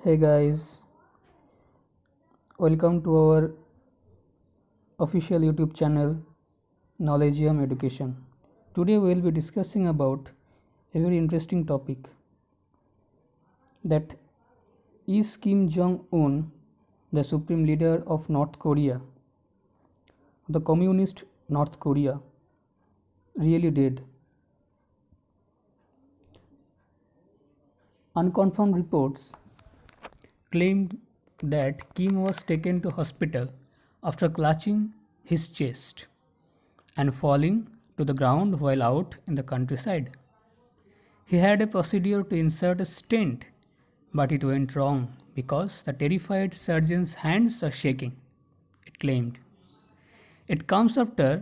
Hey guys, welcome to our official YouTube channel Knowledgeum Education. Today we will be discussing about a very interesting topic, that is Kim Jong Un, the supreme leader of North Korea, the communist North Korea, really dead? Unconfirmed reports claimed that Kim was taken to hospital after clutching his chest and falling to the ground while out in the countryside. He had a procedure to insert a stent, but it went wrong because the terrified surgeon's hands are shaking, it claimed. It comes after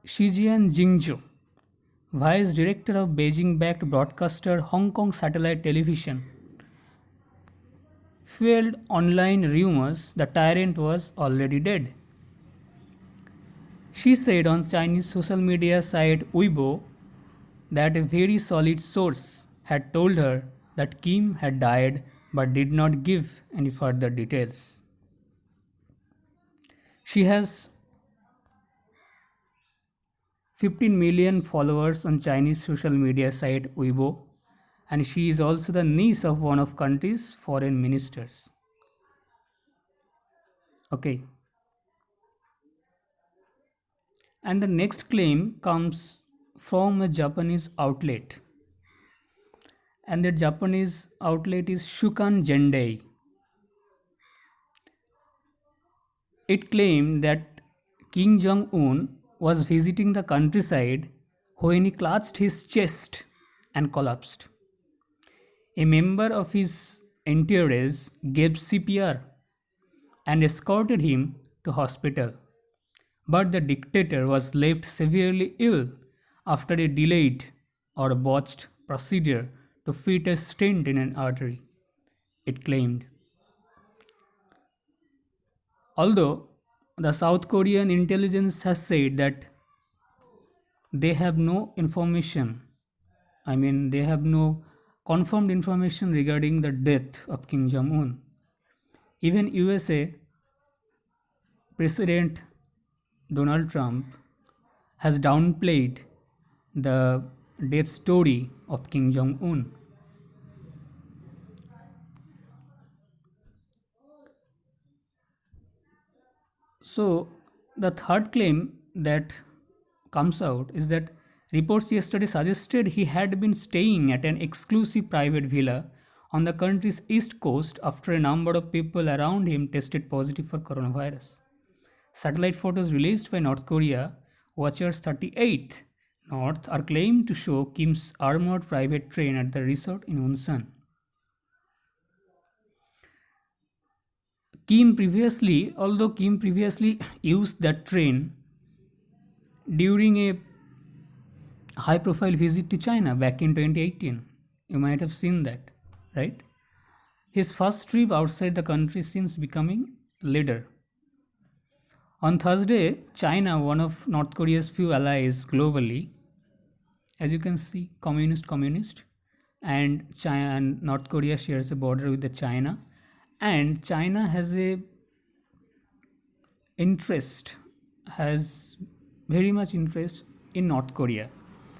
Shijian Jingzhou, vice director of Beijing backed broadcaster Hong Kong satellite television, fueled online rumors the tyrant was already dead. She said on Chinese social media site Weibo that a very solid source had told her that Kim had died but did not give any further details. She has 15 million followers on Chinese social media site Weibo, and she is also the niece of one of country's foreign ministers. Okay. And the next claim comes from a Japanese outlet, and the Japanese outlet is Shukan Jendai. It claimed that Kim Jong Un was visiting the countryside when he clutched his chest and collapsed. A member of his entourage gave CPR and escorted him to hospital, but the dictator was left severely ill after a delayed or botched procedure to fit a stent in an artery, it claimed. Although the South Korean intelligence has said that they have no information, they have no confirmed information regarding the death of Kim Jong Un. Even USA President Donald Trump has downplayed the death story of Kim Jong Un. So, the third claim that comes out is that reports yesterday suggested he had been staying at an exclusive private villa on the country's east coast after a number of people around him tested positive for coronavirus. Satellite photos released by North Korea Watchers 38 North are claimed to show Kim's armored private train at the resort in Unsan. Although Kim previously used that train during a high profile visit to China back in 2018. You might have seen that, right? His first trip outside the country since becoming leader. On Thursday, China, one of North Korea's few allies globally, as you can see, communist, and China and North Korea shares a border with the China, and China has has very much interest in North Korea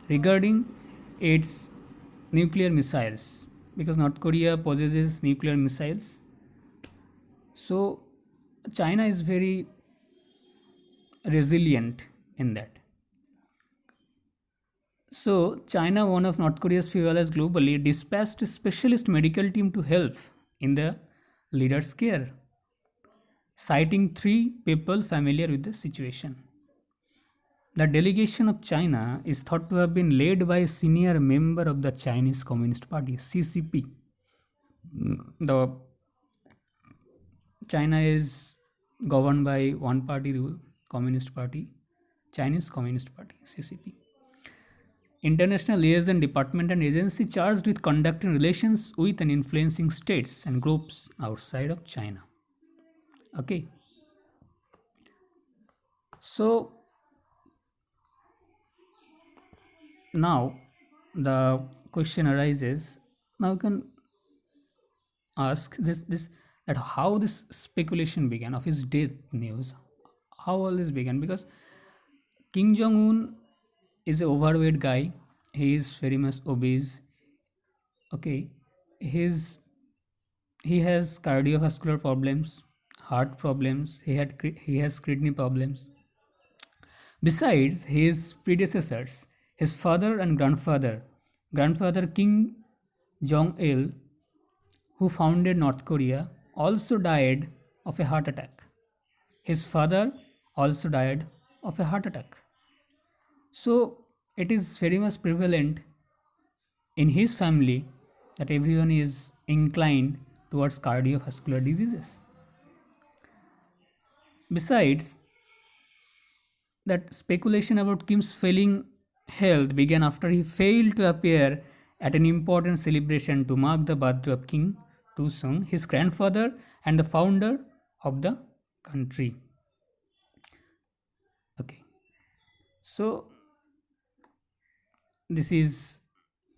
regarding its nuclear missiles, because North Korea possesses nuclear missiles. So China is very resilient in that. So China, one of North Korea's few allies globally, dispatched a specialist medical team to help in the leader's care, citing 3 people familiar with the situation. The delegation of China is thought to have been led by a senior member of the Chinese Communist Party, CCP. The China is governed by one party rule, Communist Party, Chinese Communist Party, CCP. International Liaison Department and agency charged with conducting relations with and influencing states and groups outside of China. Okay. So now the question arises, now you can ask this that how this speculation began of his death news, how all this began, because Kim Jong Un is an overweight guy. He is very much obese. Okay, his he has cardiovascular problems, heart problems. He has kidney problems. Besides his predecessors, his father and grandfather Kim Jong Il, who founded North Korea, also died of a heart attack. His father also died of a heart attack. So it is very much prevalent in his family that everyone is inclined towards cardiovascular diseases. Besides, that speculation about Kim's failing health began after he failed to appear at an important celebration to mark the birthday of King Sung, his grandfather and the founder of the country. Okay, so this is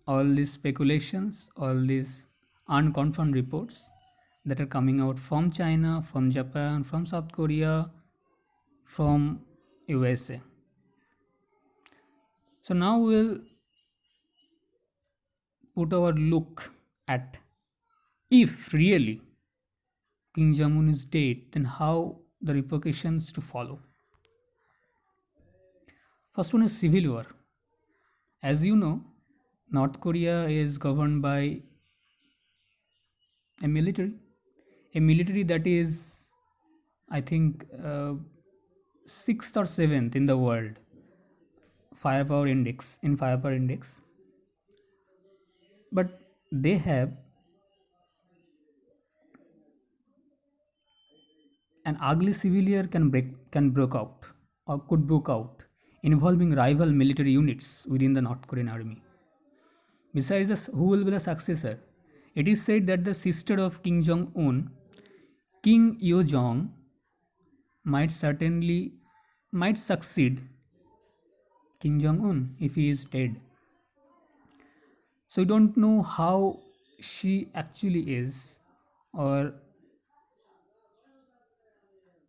all these speculations, all these unconfirmed reports that are coming out from China, from Japan, from South Korea, from USA. So now we'll put our look at if really Kim Jong Un is dead, then how the repercussions to follow. First one is civil war. As you know, North Korea is governed by a military that is, I think, sixth or seventh in the world firepower index, but they have an ugly civil war can break out or could break out, involving rival military units within the North Korean army. Besides this, who will be the successor? It is said that the sister of Kim Jong Un, Kim Yo Jong, might succeed Kim Jong Un if he is dead. So we don't know how she actually is, or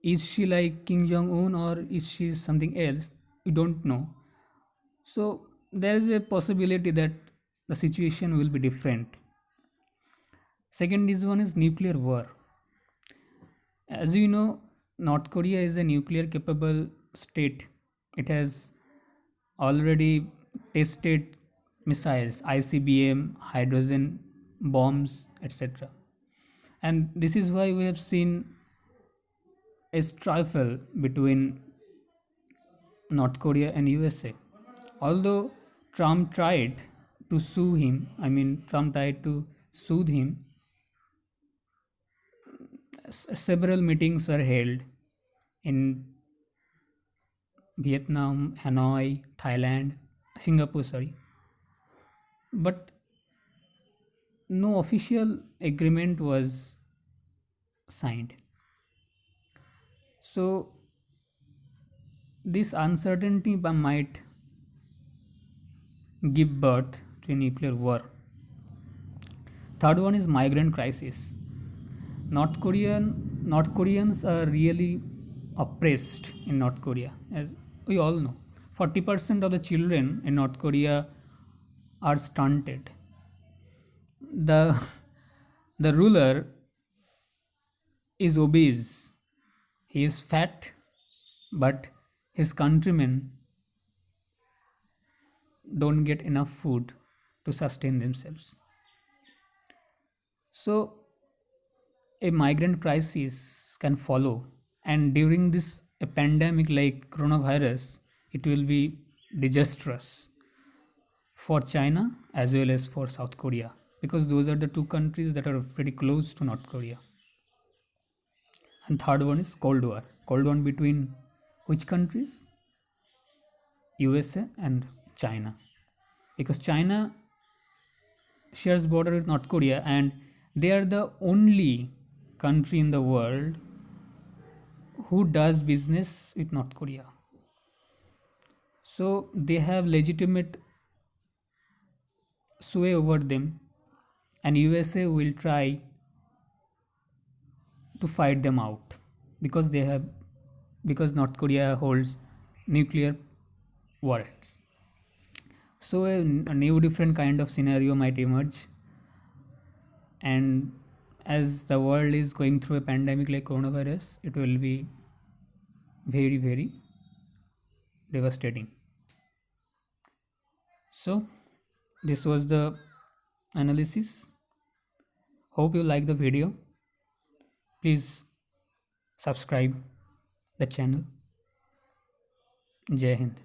is she like Kim Jong Un or is she something else? We don't know. So there is a possibility that the situation will be different. Second is one is nuclear war. As you know, North Korea is a nuclear capable state. It has already tested missiles, ICBM, hydrogen bombs, etc. And this is why we have seen a strife between North Korea and USA. Although Trump tried to Trump tried to soothe him, several meetings were held in Vietnam, Hanoi, Thailand, Singapore, sorry. But no official agreement was signed. So this uncertainty might give birth to a nuclear war. Third one is migrant crisis. North Koreans are really oppressed in North Korea, as we all know. 40% of the children in North Korea are stunted. The the ruler is obese. He is fat, but his countrymen don't get enough food to sustain themselves. So a migrant crisis can follow, and during this a pandemic like coronavirus, it will be disastrous for China as well as for South Korea, because those are the two countries that are pretty close to North Korea. And third one is Cold War. Cold War between which countries? USA and China, because China shares border with North Korea, and they are the only country in the world who does business with North Korea. So they have legitimate sway over them, and USA will try to fight them out, because North Korea holds nuclear warheads. So a new different kind of scenario might emerge, and as the world is going through a pandemic like coronavirus, it will be very, very devastating. So this was the analysis. Hope you like the video. Please subscribe the channel. Jai Hind.